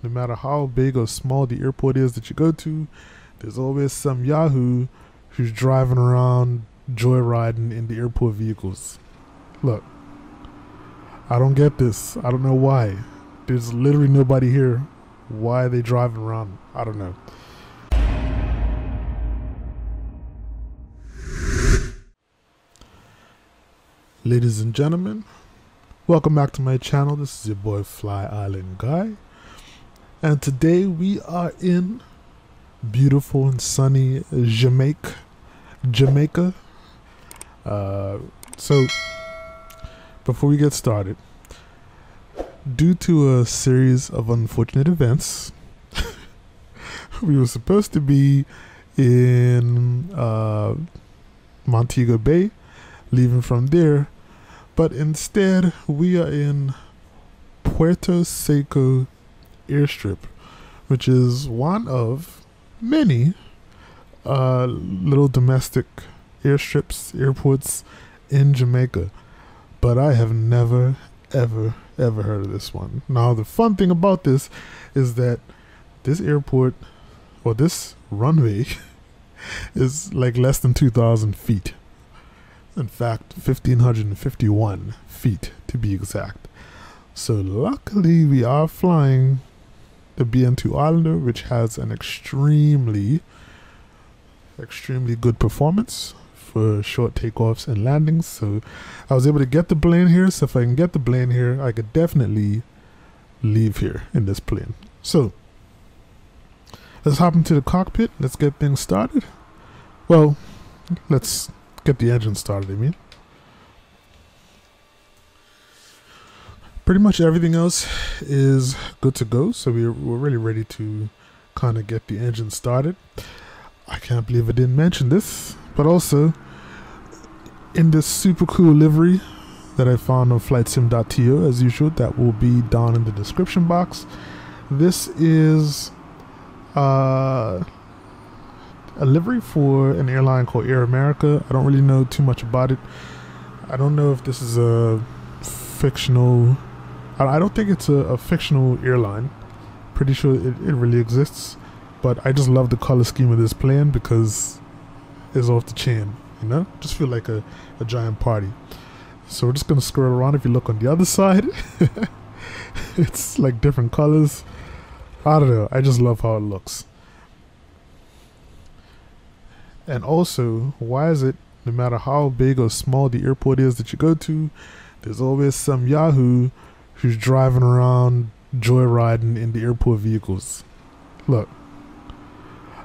no matter how big or small the airport is that you go to, there's always some yahoo who's driving around joyriding in the airport vehicles. Look, I don't get this. I don't know why. There's literally nobody here. Why are they driving around? I don't know. Ladies and gentlemen, welcome back to my channel. This is your boy FlyIsland Guy, and today we are in beautiful and sunny Jamaica. So before we get started, due to a series of unfortunate events, we were supposed to be in Montego Bay, leaving from there, but instead we are in Puerta Seco Airstrip, which is one of many little domestic airstrips, airports in Jamaica, but I have never ever heard of this one. Now the fun thing about this is that this airport, or this runway, is like less than 2,000 feet. In fact, 1,551 feet to be exact. So luckily we are flying the BN-2 Islander, which has an extremely good performance for short takeoffs and landings. So I was able to get the plane here. So if I can get the plane here, I could definitely leave here in this plane. So let's hop into the cockpit. Let's get things started. Well, let's get the engine started, I mean. Pretty much everything else is good to go, so we're really ready to kind of get the engine started. I can't believe I didn't mention this, but also in this super cool livery that I found on flightsim.to, as usual, that will be down in the description box. This is a livery for an airline called Air America. I don't really know too much about it. I don't know if this is a fictional... I don't think it's a fictional airline. Pretty sure it really exists. But I just love the color scheme of this plane because it's off the chain, you know? Just feel like a giant party. So we're just going to scroll around. If you look on the other side, it's like different colors. I don't know. I just love how it looks. And also, why is it no matter how big or small the airport is that you go to, there's always some yahoo who's driving around joyriding in the airport vehicles? Look,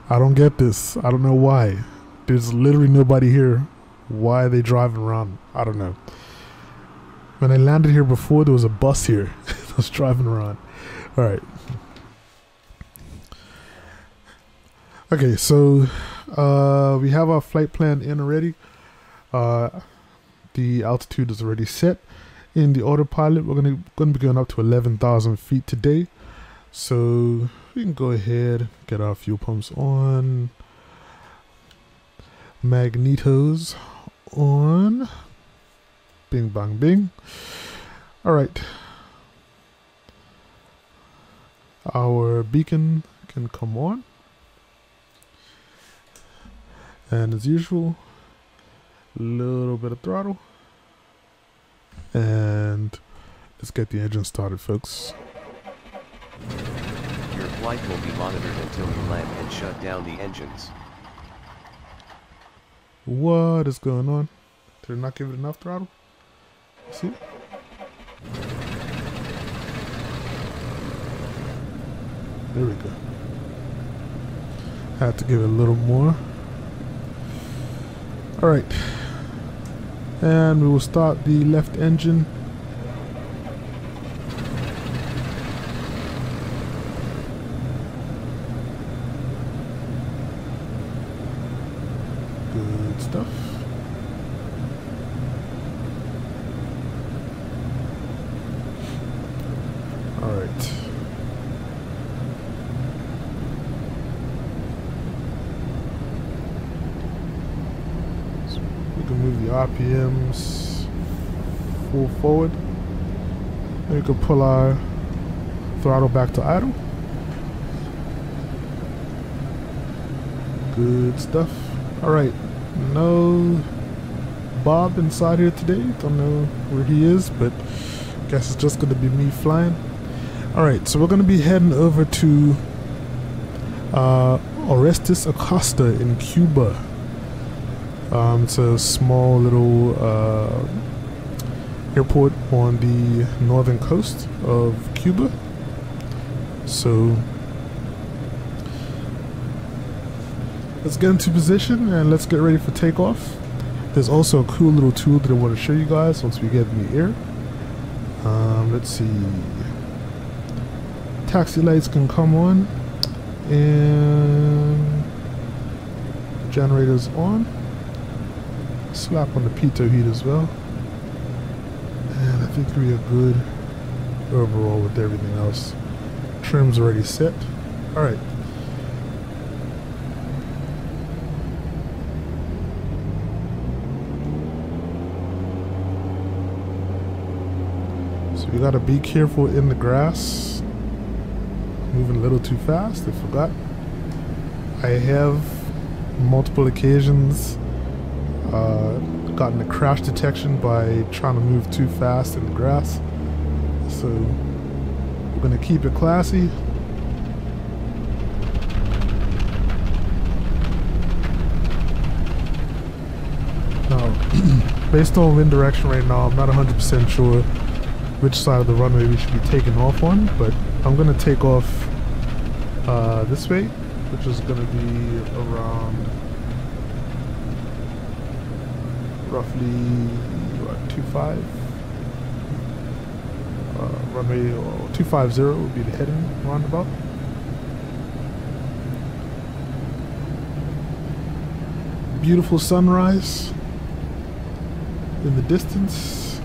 I don't get this. I don't know why. There's literally nobody here. Why are they driving around? I don't know. When I landed here before, there was a bus here that was driving around. All right. Okay, so we have our flight plan in already. The altitude is already set. In the autopilot, we're going to be going up to 11,000 feet today. So we can go ahead, get our fuel pumps on, magnetos on, bing bang bing. All right, our beacon can come on, and as usual, a little bit of throttle, and let's get the engine started, folks. Your flight will be monitored until you land and shut down the engines. What is going on? Did I not give it enough throttle? See? There we go. Had to give it a little more. Alright. And we will start the left engine. Good stuff. Alright. can move the RPMs full forward. Then we can pull our throttle back to idle. Good stuff. Alright, no Bob inside here today. Don't know where he is, but guess it's just going to be me flying. Alright, so we're going to be heading over to Orestes Acosta in Cuba. It's a small little airport on the northern coast of Cuba. So let's get into position and let's get ready for takeoff. There's also a cool little tool that I want to show you guys once we get in the air. Let's see. Taxi lights can come on and generators on. Slap on the pitot heat as well. And I think we are good overall with everything else. Trim's already set. Alright. So we gotta be careful in the grass. Moving a little too fast, I forgot. I have multiple occasions gotten a crash detection by trying to move too fast in the grass. So we're gonna keep it classy. Now, based on wind direction right now, I'm not 100% sure which side of the runway we should be taking off on, but I'm gonna take off this way, which is gonna be around roughly what, 25. Runway 250 would be the heading roundabout. Beautiful sunrise in the distance.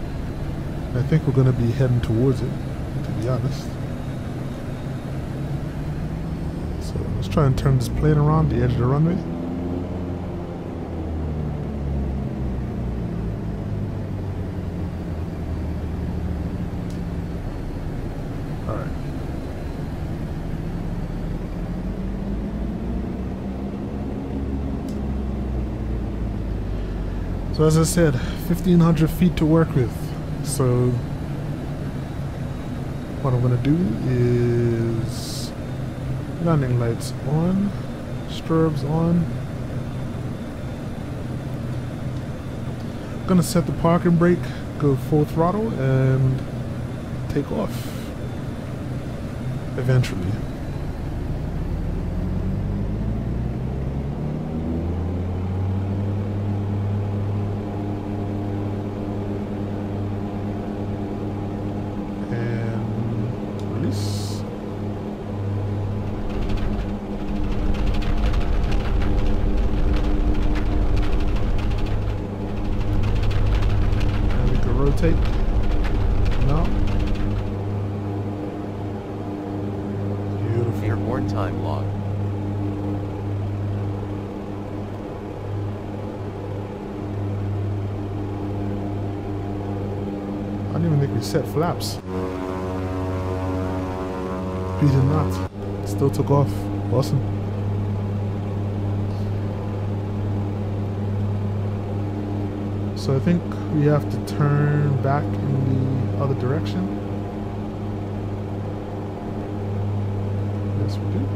I think we're going to be heading towards it, to be honest. So let's try and turn this plane around the edge of the runway. So as I said, 1,500 feet to work with. So what I'm going to do is landing lights on, strobes on. I'm going to set the parking brake, go full throttle, and take off eventually. Rotate. No. Beautiful. Airborne time log. I don't even think we set flaps. We did not. Still took off. Awesome. So I think we have to turn back in the other direction. Yes, we do.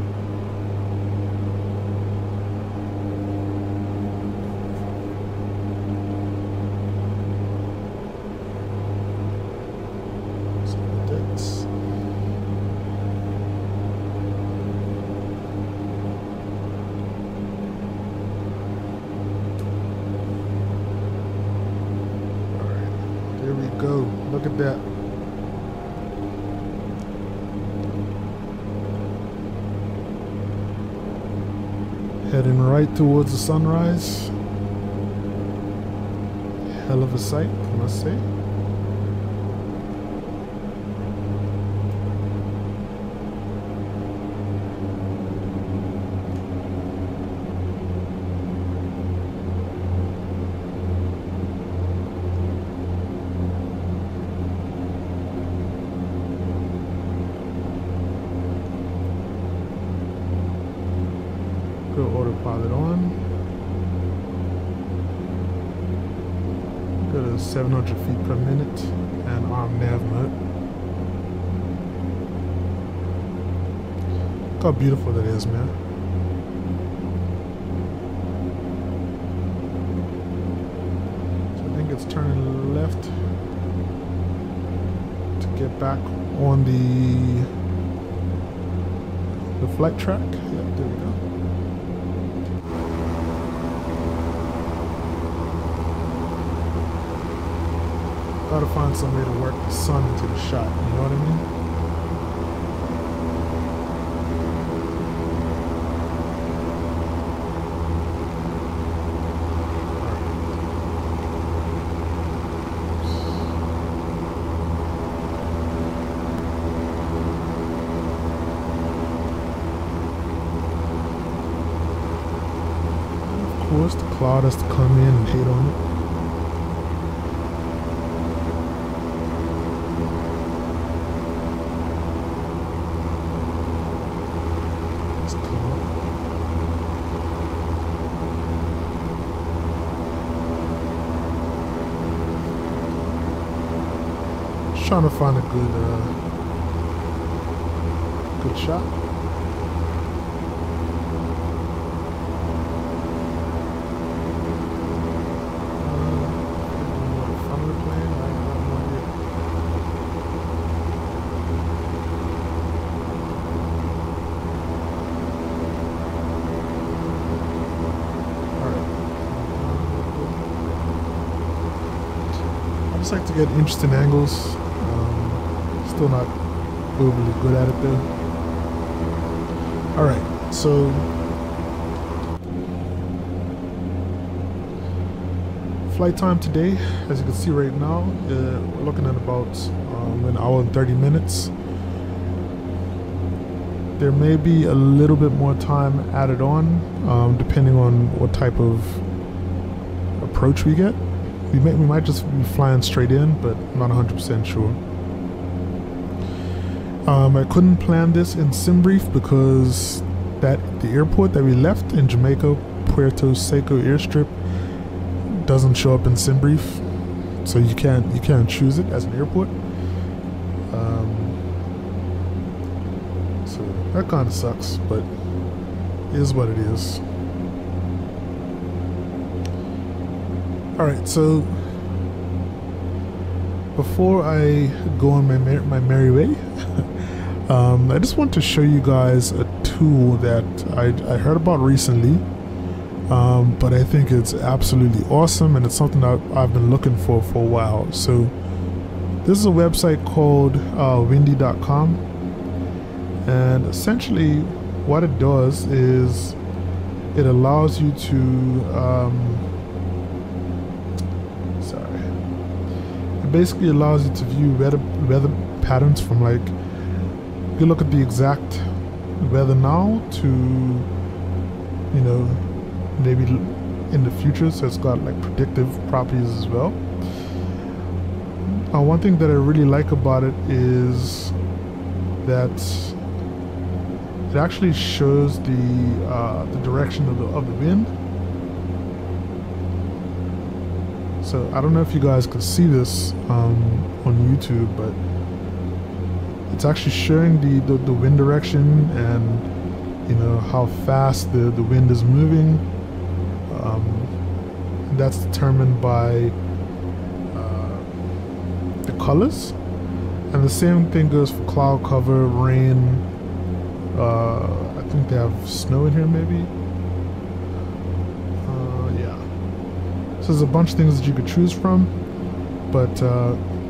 So that's there we go. Look at that. Heading right towards the sunrise. Hell of a sight, I must say. Go autopilot on. Go to 700 feet per minute and arm nav mode. Look how beautiful that is, man. So I think it's turning left to get back on the flight track. Yeah, there we go. Gotta find some way to work the sun into the shot, you know what I mean? Of course, the cloud has to come in and hit on it. Trying to find a good shot. Front of the plane, I have no idea. Alright. I just like to get interesting angles. Still not overly good at it though. Alright, so flight time today, as you can see right now, we're looking at about an hour and 30 minutes. There may be a little bit more time added on, depending on what type of approach we get. We might just be flying straight in, but I'm not 100% sure. I couldn't plan this in SimBrief because the airport that we left in Jamaica, Puerta Seco Airstrip, doesn't show up in SimBrief, so you can't choose it as an airport. So that kind of sucks, but it is what it is. All right, so before I go on my merry way. I just want to show you guys a tool that I heard about recently, but I think it's absolutely awesome, and it's something that I've been looking for a while. So this is a website called windy.com, and essentially what it does is it allows you to it basically allows you to view weather patterns from, like, you look at the exact weather now to, you know, maybe in the future. So it's got like predictive properties as well. One thing that I really like about it is that it actually shows the direction of the wind. So I don't know if you guys can see this on YouTube, but it's actually showing the wind direction and, you know, how fast the wind is moving. That's determined by the colors, and the same thing goes for cloud cover, rain. I think they have snow in here, maybe. Yeah. So there's a bunch of things that you could choose from, but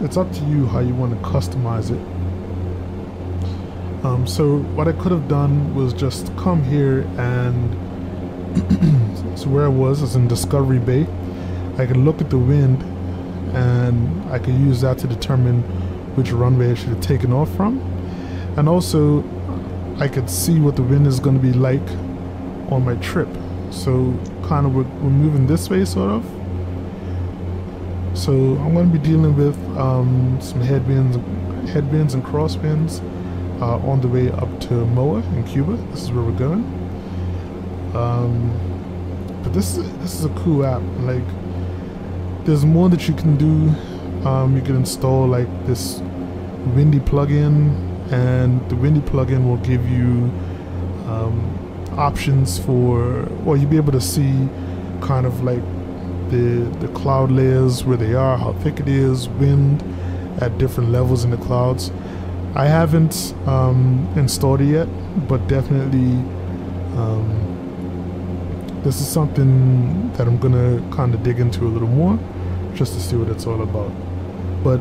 it's up to you how you want to customize it. So what I could have done was just come here and so where I was in Discovery Bay. I could look at the wind and I could use that to determine which runway I should have taken off from, and also I could see what the wind is going to be like on my trip. So kind of we're moving this way, sort of. So I'm going to be dealing with some headwinds and crosswinds on the way up to Mobo in Cuba. This is where we're going. But this is a cool app. Like, there's more that you can do. You can install like this Windy plugin, and the Windy plugin will give you options for, well, you'll be able to see kind of like the cloud layers, where they are, how thick it is, wind at different levels in the clouds. I haven't installed it yet, but definitely this is something that I'm gonna kind of dig into a little more, just to see what it's all about. But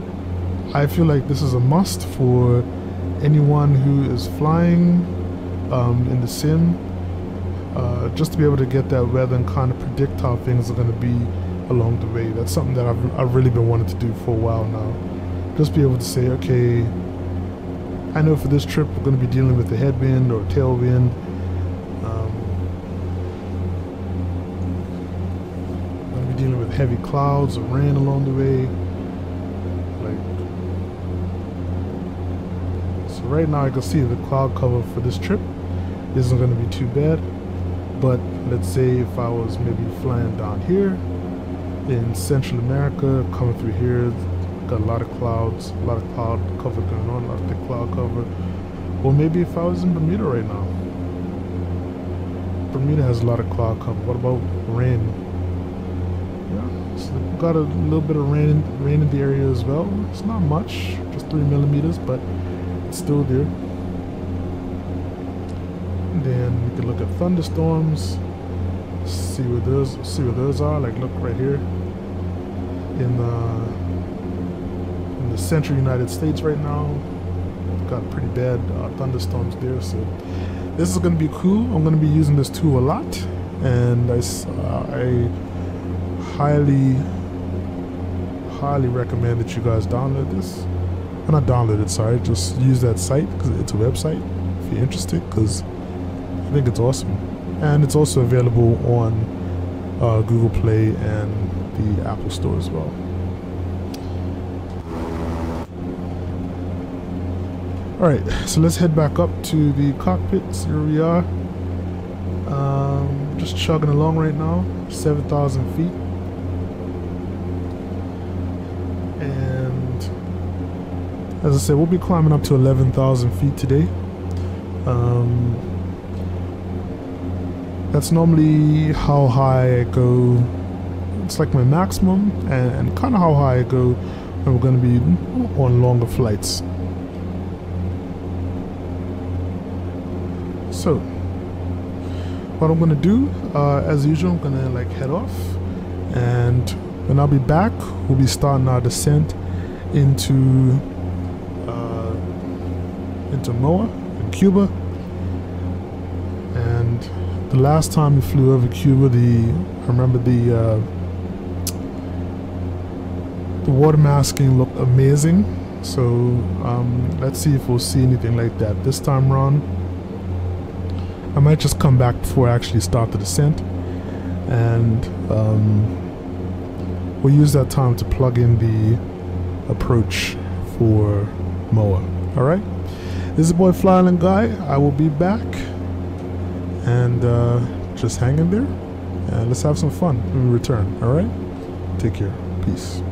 I feel like this is a must for anyone who is flying in the sim, just to be able to get that weather and kind of predict how things are going to be along the way. That's something that I've really been wanting to do for a while now. Just be able to say, okay, I know for this trip we're going to be dealing with a headwind or a tailwind. We're going to be dealing with heavy clouds or rain along the way. So right now I can see the cloud cover for this trip isn't going to be too bad. But let's say if I was maybe flying down here in Central America, coming through here, got a lot of clouds, a lot of cloud cover going on, a lot of thick cloud cover. Or maybe if I was in Bermuda right now. Bermuda has a lot of cloud cover. What about rain? Yeah, so we've got a little bit of rain in the area as well. It's not much, just 3 millimeters, but it's still there. Then we can look at thunderstorms, see where those are. Like, look right here in the central United States right now. Got pretty bad thunderstorms there. So this is going to be cool. I'm going to be using this tool a lot, and I highly recommend that you guys download this. Not download it, sorry. Just use that site, because it's a website if you're interested, because I think it's awesome. And it's also available on Google Play and the Apple Store as well. Alright, so let's head back up to the cockpits. Here we are. Just chugging along right now, 7,000 feet. And as I said, we'll be climbing up to 11,000 feet today. That's normally how high I go. It's like my maximum, and kind of how high I go when we're going to be on longer flights. So what I'm going to do, as usual, I'm going to like head off, and when I'll be back, we'll be starting our descent into Moa in Cuba. And the last time we flew over Cuba, I remember the water masking looked amazing. So let's see if we'll see anything like that this time around. I might just come back before I actually start the descent, and we'll use that time to plug in the approach for Moa. Alright, this is your boy FlyIsland Guy. I will be back, and just hang in there, and let's have some fun when we return. Alright, take care, peace.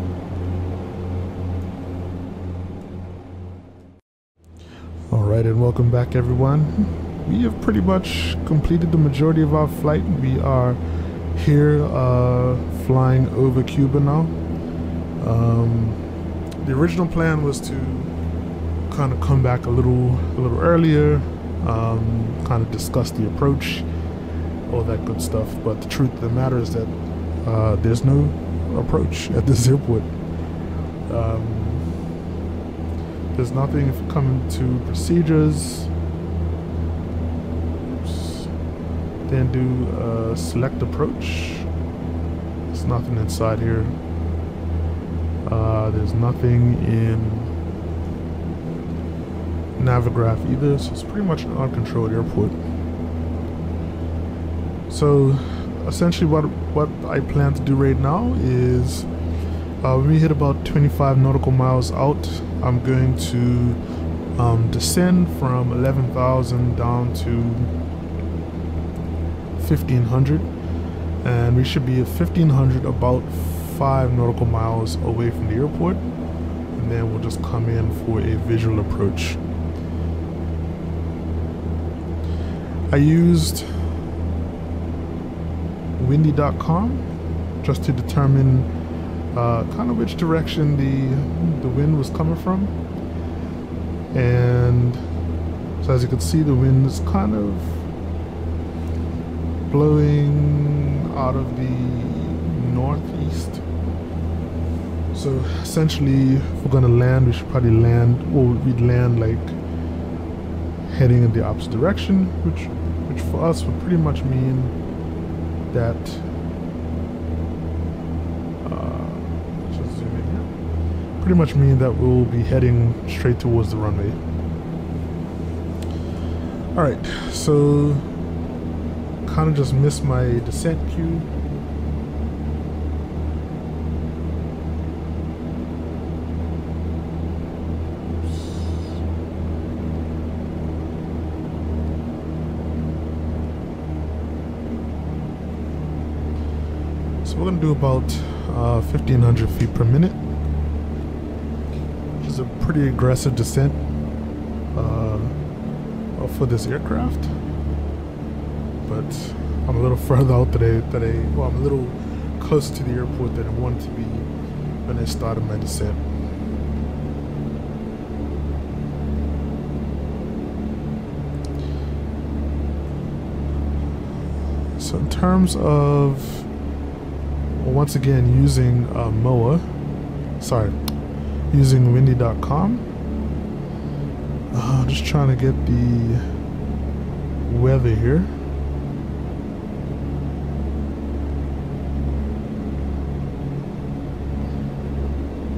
Alright, and welcome back, everyone. We have pretty much completed the majority of our flight. We are here flying over Cuba now. The original plan was to kind of come back a little earlier, kind of discuss the approach, all that good stuff. But the truth of the matter is that there's no approach at this airport. There's nothing. If you come into procedures, then do select approach. There's nothing inside here. There's nothing in Navigraph either, so it's pretty much an uncontrolled airport. So essentially what I plan to do right now is when we hit about 25 nautical miles out, I'm going to descend from 11,000 down to 1500, and we should be at 1500 about 5 nautical miles away from the airport, and then we'll just come in for a visual approach. I used windy.com just to determine kind of which direction the wind was coming from, and so as you can see, the wind is kind of blowing out of the northeast. So essentially, if we're gonna land, we should probably land, or we'd land like heading in the opposite direction, which for us would pretty much mean that just zoom in here. Pretty much mean that we'll be heading straight towards the runway. Alright, so kind of just missed my descent cue. So we're going to do about 1500 feet per minute, which is a pretty aggressive descent for this aircraft. But I'm a little further out today well, I'm a little closer to the airport than I wanted to be when I started my descent. So in terms of, well, once again, using using windy.com, just trying to get the weather here.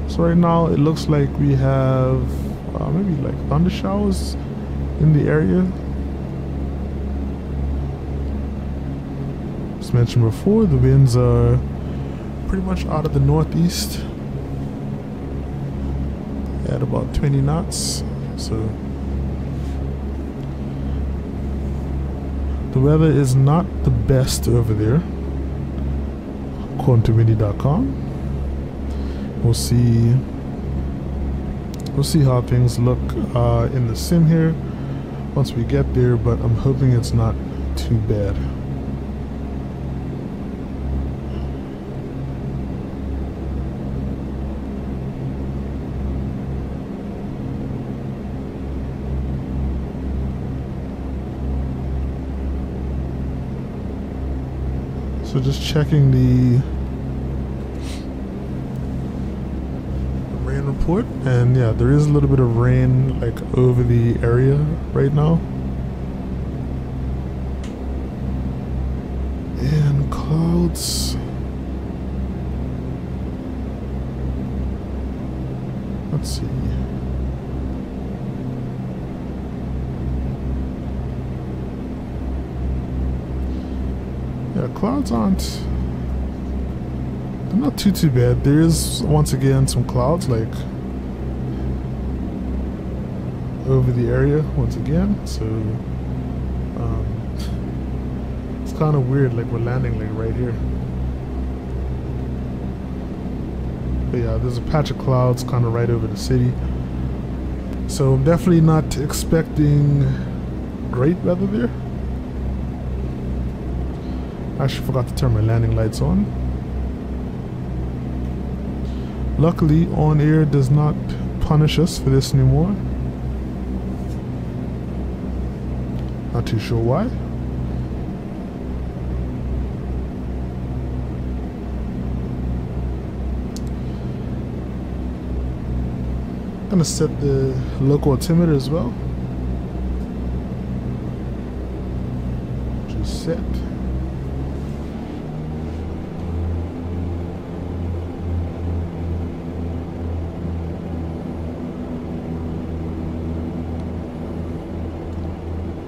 So right now it looks like we have maybe like thunder showers in the area. As mentioned before, the winds are pretty much out of the northeast at about 20 knots. So the weather is not the best over there, according to windy.com. We'll see how things look in the sim here once we get there, but I'm hoping it's not too bad. So just checking the rain report, and yeah, there is a little bit of rain like over the area right now. And clouds. Let's see. Yeah, clouds aren't, they're not too bad. There is once again some clouds like over the area once again, so it's kind of weird, like we're landing like right here. But yeah, there's a patch of clouds kind of right over the city, so I'm definitely not expecting great weather there. I actually forgot to turn my landing lights on. Luckily, On Air does not punish us for this anymore. Not too sure why. I'm gonna set the local altimeter as well, which is set.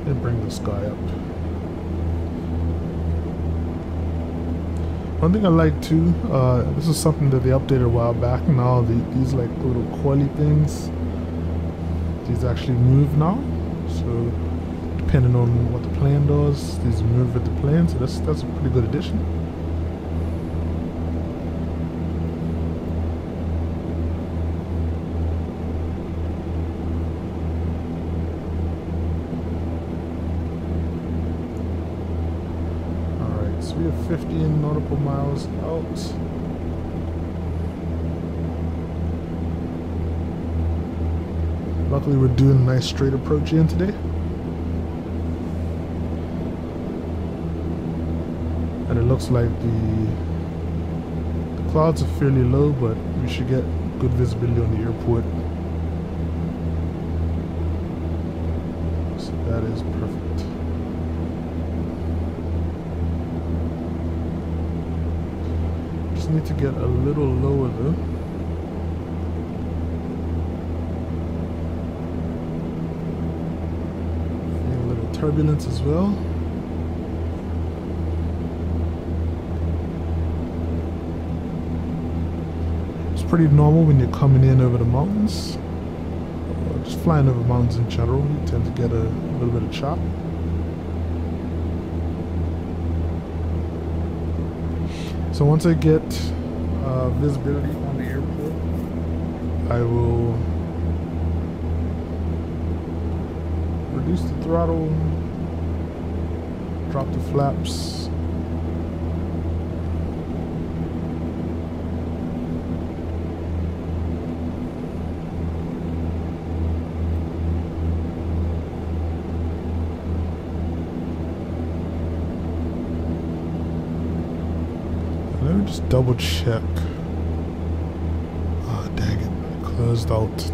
And bring this guy up. One thing I like too, this is something that they updated a while back now, these like little coily things, these actually move now. So depending on what the plane does. These move with the plane, so that's a pretty good addition. Alright, so we have 15 nautical miles out. Luckily we're doing a nice straight approach in today. And it looks like the clouds are fairly low, but we should get good visibility on the airport. So that is perfect. Just need to get a little lower though. Feeling a little turbulence as well. Pretty normal when you're coming in over the mountains, or just flying over mountains in general. You tend to get a little bit of chop. So once I get visibility on the airport, I will reduce the throttle, drop the flaps. Let me just double check. Oh, dang it. I closed out.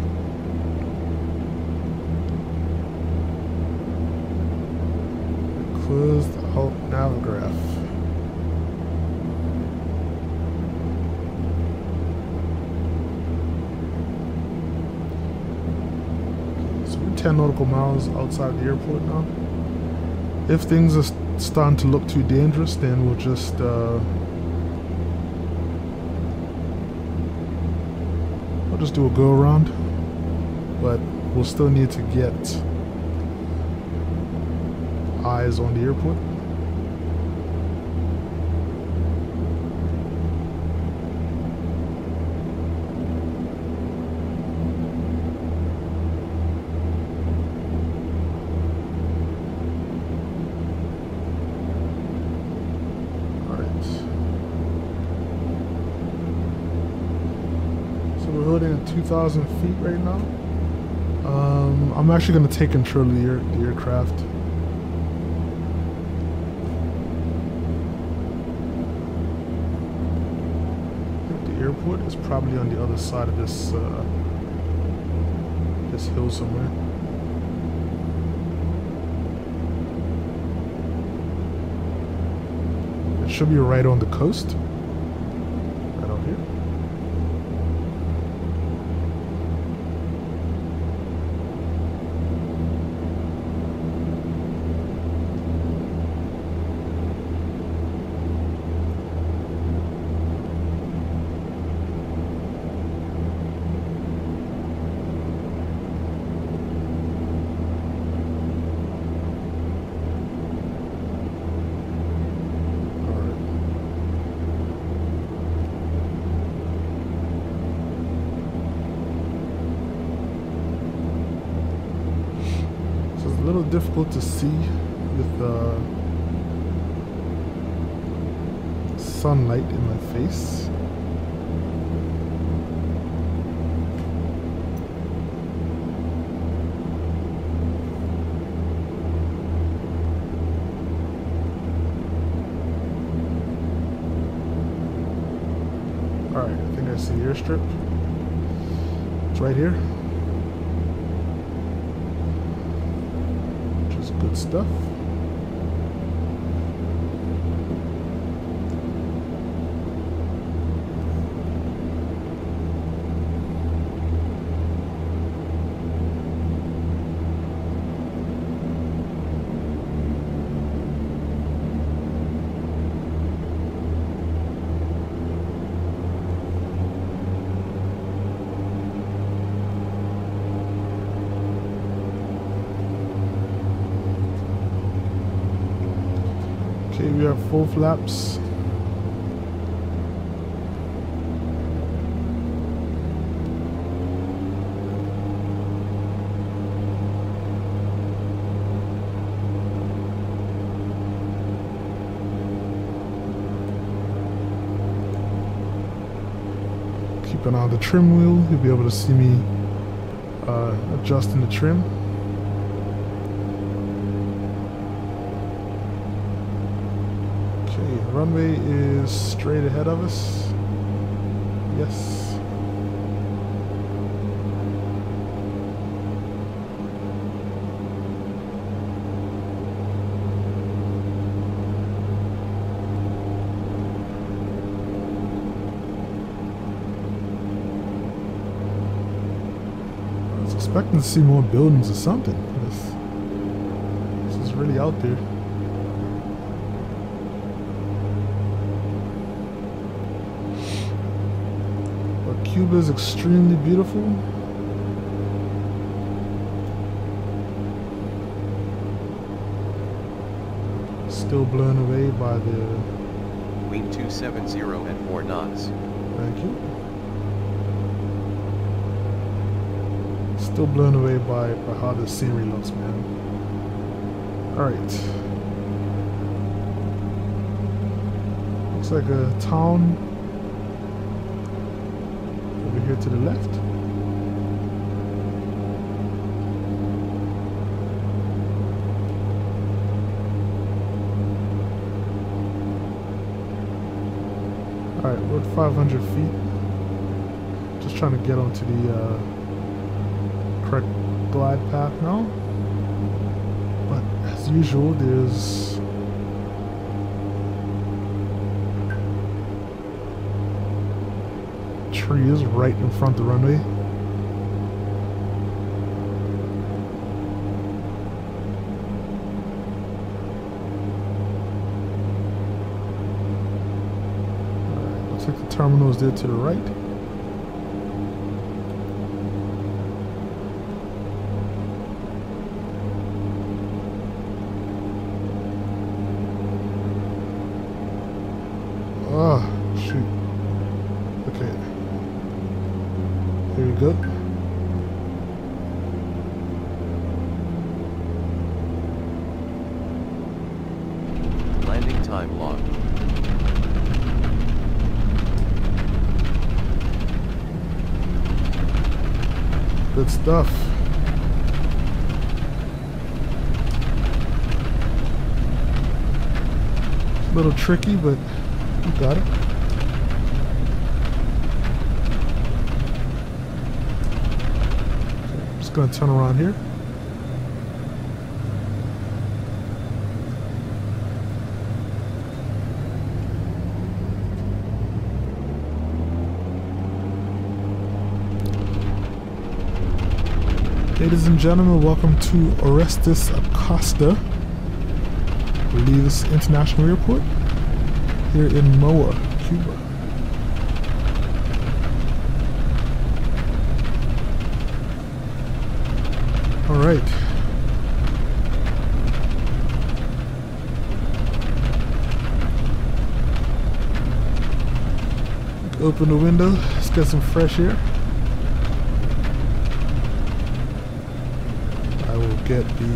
Closed out Navigraph. So we're 10 nautical miles outside the airport now. If things are starting to look too dangerous, then we'll just I'll just do a go around, but we'll still need to get eyes on the airport. We're holding at 2,000 feet right now. I'm actually going to take control of the aircraft. I think the airport is probably on the other side of this this hill somewhere. It should be right on the coast. Right over here. A little difficult to see with sunlight in my face. Alright, I think I see the airstrip. It's right here. Good stuff. Okay, we have full flaps. Keep an eye on the trim wheel. You'll be able to see me adjusting the trim. Runway is straight ahead of us. Yes. I was expecting to see more buildings or something. This is really out there. Cuba is extremely beautiful. Still blown away by the Wind 270 at 4 knots. Thank you. Still blown away by how the scenery looks, man. Alright. Looks like a town here to the left. Alright, we're at 500 feet. Just trying to get onto the correct glide path now. But as usual, there's trees right in front of the runway. Alright, looks like the terminal is there to the right. Oh, shoot. Okay. Here we go. Landing time log. Good stuff. It's a little tricky, but you got it. Gonna turn around here. Ladies and gentlemen, welcome to Orestes Acosta Belize International Airport here in Moa, Cuba. All right. Open the window. Let's get some fresh air. I will get the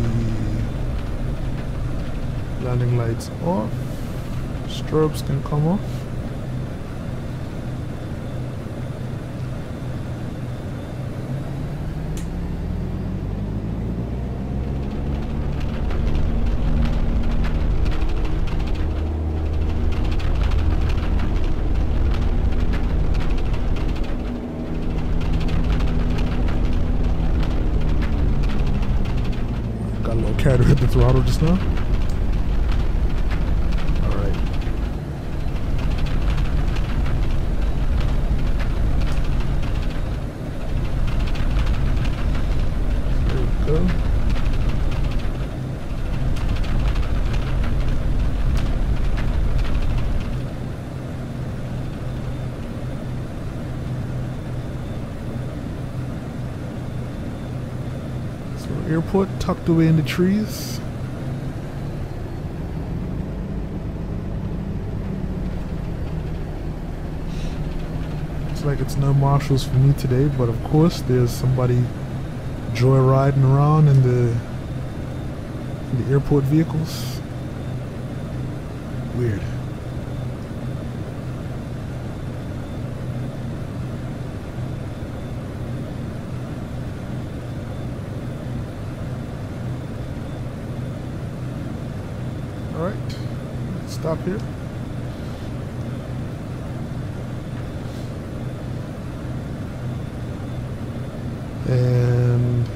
landing lights off. Strobes can come off. Carried hit the throttle just now. Alright. There we go. Airport tucked away in the trees. Looks like it's no marshals for me today, but of course there's somebody joyriding around in the airport vehicles. Weird. Alright, let's stop here. And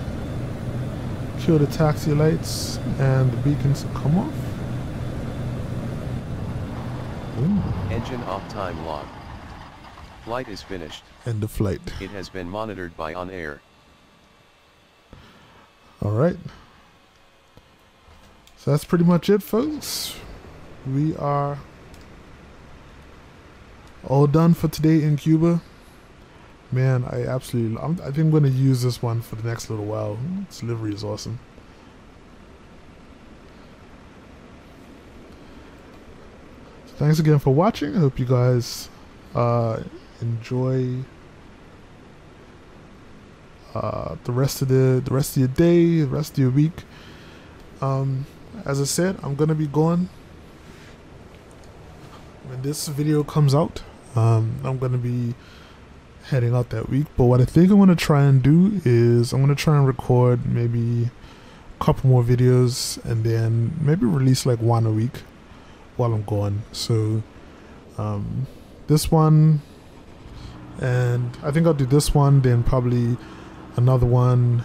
kill the taxi lights and the beacons come off. Ooh. Engine off, time log. Flight is finished. End of flight. It has been monitored by On Air. Alright. So that's pretty much it, folks. We are all done for today in Cuba. Man, I think I'm going to use this one for the next little while. This livery is awesome. So thanks again for watching. I hope you guys enjoy the rest of your day, the rest of your week. As I said, I'm going to be gone when this video comes out. I'm going to be heading out that week, but what I think I'm going to try and do is I'm going to try and record maybe a couple more videos and then maybe release like one a week while I'm gone. So this one, and I think I'll do this one, then probably another one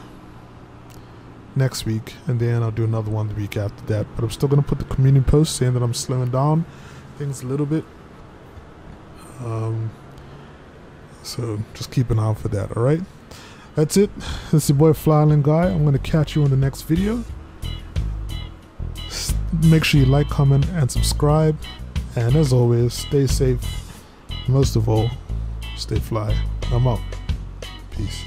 next week, and then I'll do another one the week after that. But I'm still going to put the community post saying that I'm slowing down things a little bit. So just keep an eye out for that. Alright, that's it. This is your boy FlyIsland Guy. I'm going to catch you in the next video. Make sure you like, comment, and subscribe. And as always, stay safe. Most of all, stay fly. I'm out. Peace.